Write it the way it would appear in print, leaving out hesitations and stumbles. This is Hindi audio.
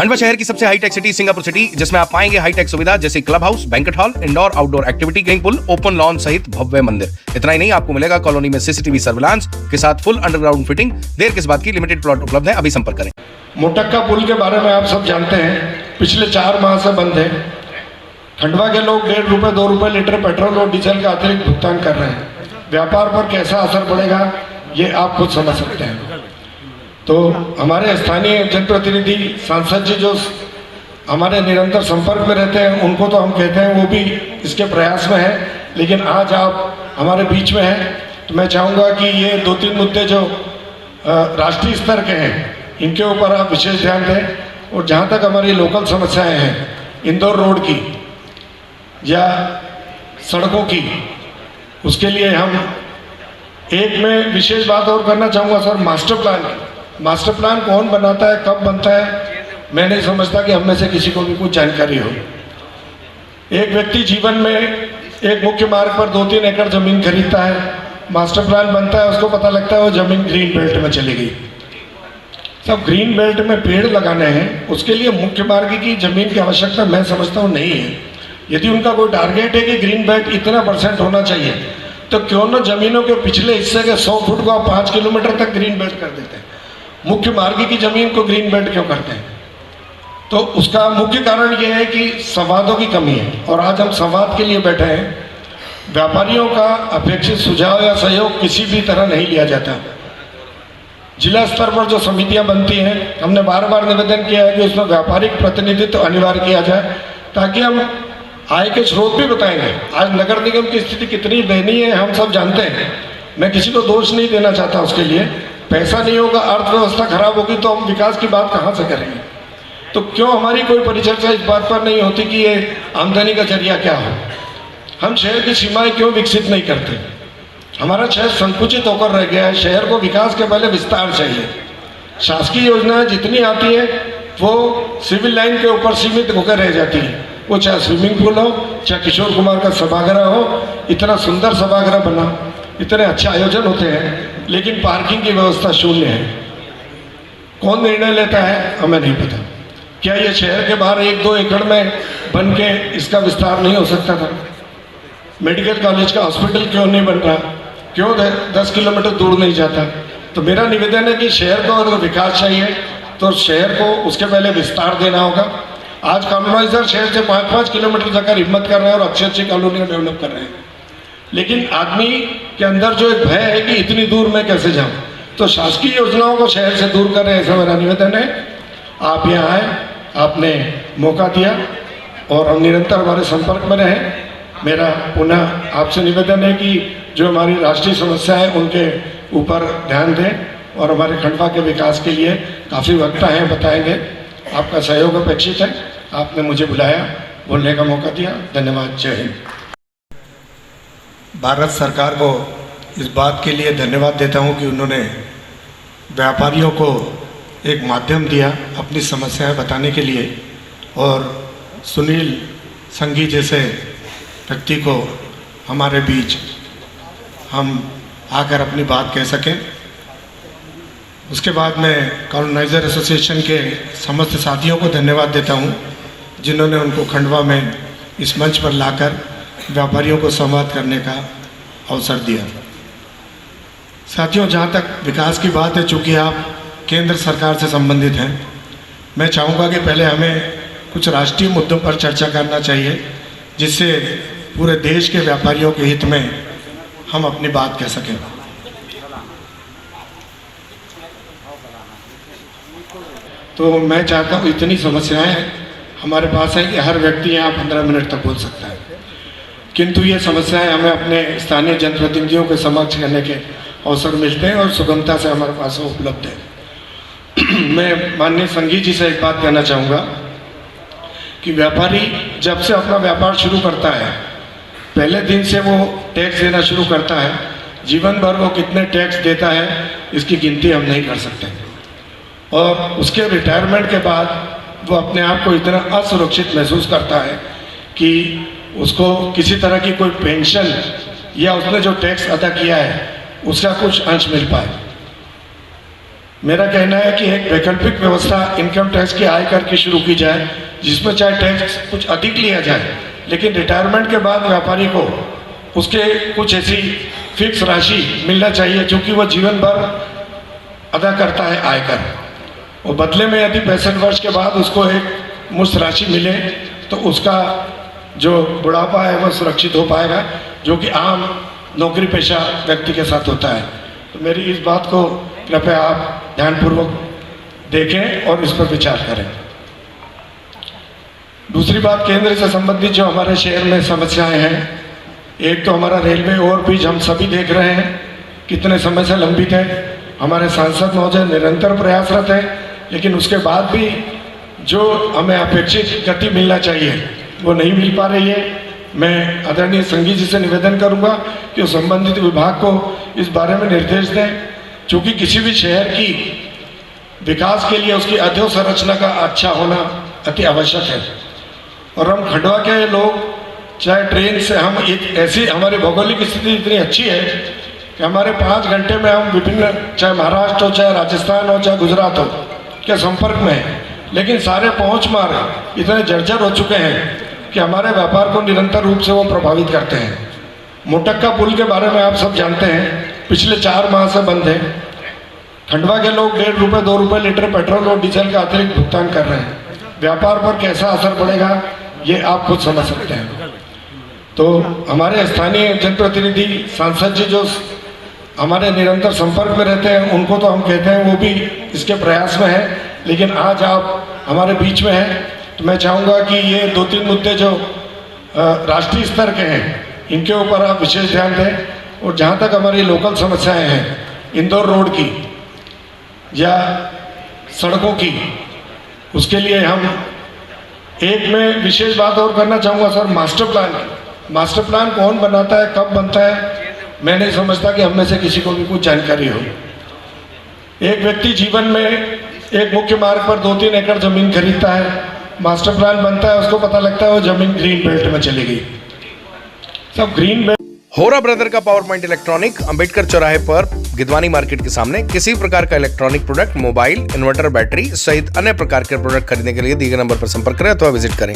खंडवा शहर की सबसे हाईटेक सिटी सिंगापुर सिटी, जिसमें आप पाएंगे हाईटेक सुविधा जैसे club house, banquet hall, indoor outdoor activity game pool, open lawn सहित भव्य मंदिर। इतना ही नहीं, आपको मिलेगा कॉलोनी में सीसीटीवी सर्विलांस के साथ फुल अंडरग्राउंड फिटिंग। देर किस बात की, लिमिटेड प्लॉट उपलब्ध है, अभी संपर्क करें। मोटक्का पुल के बारे में आप सब जानते हैं, पिछले 4 माह से बंद है। खंडवा के लोग 1.5 रुपये 2 रुपये लीटर पेट्रोल और डीजल का अतिरिक्त भुगतान कर रहे हैं। व्यापार पर कैसा असर पड़ेगा ये आप खुद समझ सकते हैं। तो हमारे स्थानीय जनप्रतिनिधि सांसद जी जो हमारे निरंतर संपर्क में रहते हैं, उनको तो हम कहते हैं वो भी इसके प्रयास में है, लेकिन आज आप हमारे बीच में हैं तो मैं चाहूँगा कि ये 2-3 मुद्दे जो राष्ट्रीय स्तर के हैं इनके ऊपर आप विशेष ध्यान दें। और जहाँ तक हमारी लोकल समस्याएं हैं, इंदौर रोड की या सड़कों की, उसके लिए हम एक में विशेष बात और करना चाहूँगा सर, मास्टर प्लान कौन बनाता है, कब बनता है, मैं नहीं समझता कि हम में से किसी को भी कुछ जानकारी हो। एक व्यक्ति जीवन में एक मुख्य मार्ग पर 2-3 एकड़ जमीन खरीदता है, मास्टर प्लान बनता है, उसको पता लगता है वो जमीन ग्रीन बेल्ट में चली गई। सब ग्रीन बेल्ट में पेड़ लगाने हैं, उसके लिए मुख्य मार्ग की जमीन की आवश्यकता मैं समझता हूँ नहीं है। यदि उनका कोई टारगेट है कि ग्रीन बेल्ट इतना % होना चाहिए, तो क्यों न जमीनों के पिछले हिस्से के 100 फुट को आप 5 किलोमीटर तक ग्रीन बेल्ट कर देते हैं। मुख्य मार्ग की जमीन को ग्रीन बेल्ट क्यों करते हैं? तो उसका मुख्य कारण यह है कि संवादों की कमी है, और आज हम संवाद के लिए बैठे हैं। व्यापारियों का अपेक्षित सुझाव या सहयोग किसी भी तरह नहीं लिया जाता। जिला स्तर पर जो समितियां बनती हैं, हमने बार निवेदन किया है कि उसमें व्यापारिक प्रतिनिधित्व अनिवार्य किया जाए, ताकि हम आय के स्रोत भी बताएंगे। आज नगर निगम की स्थिति कितनी दयनीय है हम सब जानते हैं, मैं किसी को दोष नहीं देना चाहता। उसके लिए पैसा नहीं होगा, अर्थव्यवस्था खराब होगी, तो हम विकास की बात कहाँ से करेंगे? तो क्यों हमारी कोई परिचर्चा इस बात पर नहीं होती कि ये आमदनी का जरिया क्या हो? हम शहर की सीमाएं क्यों विकसित नहीं करते? हमारा शहर संकुचित होकर रह गया है। शहर को विकास के पहले विस्तार चाहिए। शासकीय योजनाएं जितनी आती है वो सिविल लाइन के ऊपर सीमित होकर रह जाती है। वो चाहे स्विमिंग पूल हो, चाहे किशोर कुमार का सभागृह हो, इतना सुंदर सभागृह बना, इतने अच्छे आयोजन होते हैं, लेकिन पार्किंग की व्यवस्था शून्य है। कौन निर्णय लेता है हमें नहीं पता। क्या ये शहर के बाहर 1-2 एकड़ में बन के इसका विस्तार नहीं हो सकता था? मेडिकल कॉलेज का हॉस्पिटल क्यों नहीं बन रहा? क्यों 10 किलोमीटर दूर नहीं जाता? तो मेरा निवेदन है कि शहर को अगर विकास चाहिए तो शहर को उसके पहले विस्तार देना होगा। आज कॉलोनाइजर शहर से 5-5 किलोमीटर जाकर हिम्मत कर रहे हैं और अच्छी कॉलोनियाँ डेवलप कर रहे हैं, लेकिन आदमी के अंदर जो एक भय है कि इतनी दूर मैं कैसे जाऊँ, तो शासकीय योजनाओं को शहर से दूर कर रहे हैं। ऐसा मेरा निवेदन है। आप यहाँ आए, आपने मौका दिया और हम निरंतर हमारे संपर्क में रहें। मेरा पुनः आपसे निवेदन है कि जो हमारी राष्ट्रीय समस्या है उनके ऊपर ध्यान दें, और हमारे खंडवा के विकास के लिए काफ़ी वक्ता हैं, बताएंगे। आपका सहयोग अपेक्षित है। आपने मुझे बुलाया, बोलने का मौका दिया, धन्यवाद। जय हिंद। भारत सरकार को इस बात के लिए धन्यवाद देता हूं कि उन्होंने व्यापारियों को एक माध्यम दिया अपनी समस्याएं बताने के लिए, और सुनील संघी जैसे व्यक्ति को हमारे बीच हम आकर अपनी बात कह सकें। उसके बाद मैं कॉलोनाइजर एसोसिएशन के समस्त साथियों को धन्यवाद देता हूं, जिन्होंने उनको खंडवा में इस मंच पर लाकर व्यापारियों को संवाद करने का अवसर दिया। साथियों, जहाँ तक विकास की बात है, चूँकि आप केंद्र सरकार से संबंधित हैं, मैं चाहूँगा कि पहले हमें कुछ राष्ट्रीय मुद्दों पर चर्चा करना चाहिए, जिससे पूरे देश के व्यापारियों के हित में हम अपनी बात कह सकें। तो मैं चाहता हूँ, इतनी समस्याएं हमारे पास है कि हर व्यक्ति यहाँ 15 मिनट तक बोल सकता है, किंतु ये समस्याएं हमें अपने स्थानीय जनप्रतिनिधियों के समक्ष करने के अवसर मिलते हैं और सुगमता से हमारे पास वो उपलब्ध है। मैं माननीय संघी जी से एक बात कहना चाहूँगा कि व्यापारी जब से अपना व्यापार शुरू करता है, पहले दिन से वो टैक्स देना शुरू करता है। जीवन भर वो कितने टैक्स देता है इसकी गिनती हम नहीं कर सकते, और उसके रिटायरमेंट के बाद वो अपने आप को इतना असुरक्षित महसूस करता है कि उसको किसी तरह की कोई पेंशन या उसने जो टैक्स अदा किया है उसका कुछ अंश मिल पाए। मेरा कहना है कि एक वैकल्पिक व्यवस्था इनकम टैक्स की आयकर की शुरू की जाए, जिसमें चाहे टैक्स कुछ अधिक लिया जाए, लेकिन रिटायरमेंट के बाद व्यापारी को उसके कुछ ऐसी फिक्स राशि मिलना चाहिए जो कि वह जीवन भर अदा करता है आयकर, और बदले में यदि 65 वर्ष के बाद उसको एक मुश्त राशि मिले तो उसका जो बुढ़ापा है वह सुरक्षित हो पाएगा, जो कि आम नौकरी पेशा व्यक्ति के साथ होता है। तो मेरी इस बात को कृपया आप ध्यानपूर्वक देखें और इस पर विचार करें। दूसरी बात, केंद्र से संबंधित जो हमारे शहर में समस्याएं हैं, एक तो हमारा रेलवे ओवरब्रिज हम सभी देख रहे हैं कितने समय से लंबित है। हमारे सांसद महोदय निरंतर प्रयासरत हैं, लेकिन उसके बाद भी जो हमें अपेक्षित गति मिलना चाहिए वो नहीं मिल पा रही है। मैं आदरणीय संघी जी से निवेदन करूंगा कि वो संबंधित विभाग को इस बारे में निर्देश दें, क्योंकि किसी भी शहर की विकास के लिए उसकी अधोसंरचना का अच्छा होना अति आवश्यक है। और हम खंडवा के लोग चाहे ट्रेन से, हम एक ऐसी, हमारी भौगोलिक स्थिति इतनी अच्छी है कि हमारे 5 घंटे में हम विभिन्न, चाहे महाराष्ट्र हो, चाहे राजस्थान हो, चाहे गुजरात हो, के संपर्क में हैं। लेकिन सारे पहुँच मार्ग इतने जर्जर हो चुके हैं कि हमारे व्यापार को निरंतर रूप से वो प्रभावित करते हैं। मोटक्का पुल के बारे में आप सब जानते हैं, पिछले 4 माह से बंद है। खंडवा के लोग 1.5 रुपये 2 रुपये लीटर पेट्रोल और डीजल का अतिरिक्त भुगतान कर रहे हैं। व्यापार पर कैसा असर पड़ेगा ये आप खुद समझ सकते हैं। तो हमारे स्थानीय जनप्रतिनिधि सांसद जी जो हमारे निरंतर संपर्क में रहते हैं, उनको तो हम कहते हैं वो भी इसके प्रयास में है, लेकिन आज आप हमारे बीच में हैं तो मैं चाहूँगा कि ये 2-3 मुद्दे जो राष्ट्रीय स्तर के हैं इनके ऊपर आप विशेष ध्यान दें। और जहाँ तक हमारी लोकल समस्याएं हैं, इंदौर रोड की या सड़कों की, उसके लिए हम एक में विशेष बात और करना चाहूँगा सर, मास्टर प्लान कौन बनाता है, कब बनता है, मैं नहीं समझता कि हम में से किसी को भी कुछ जानकारी हो। एक व्यक्ति जीवन में एक मुख्य मार्ग पर 2-3 एकड़ जमीन खरीदता है, मास्टर प्लान बनता है, उसको पता लगता है वो जमीन ग्रीन बेल्ट में चली गई। सब ग्रीन बेल्ट। होरा ब्रदर का पावर पॉइंट इलेक्ट्रॉनिक, अंबेडकर चौराहे पर गिदवानी मार्केट के सामने। किसी प्रकार का electronic product, mobile, inverter, battery सहित अन्य प्रकार के प्रोडक्ट खरीदने के लिए दिए गए नंबर पर संपर्क करें अथवा विजिट करें।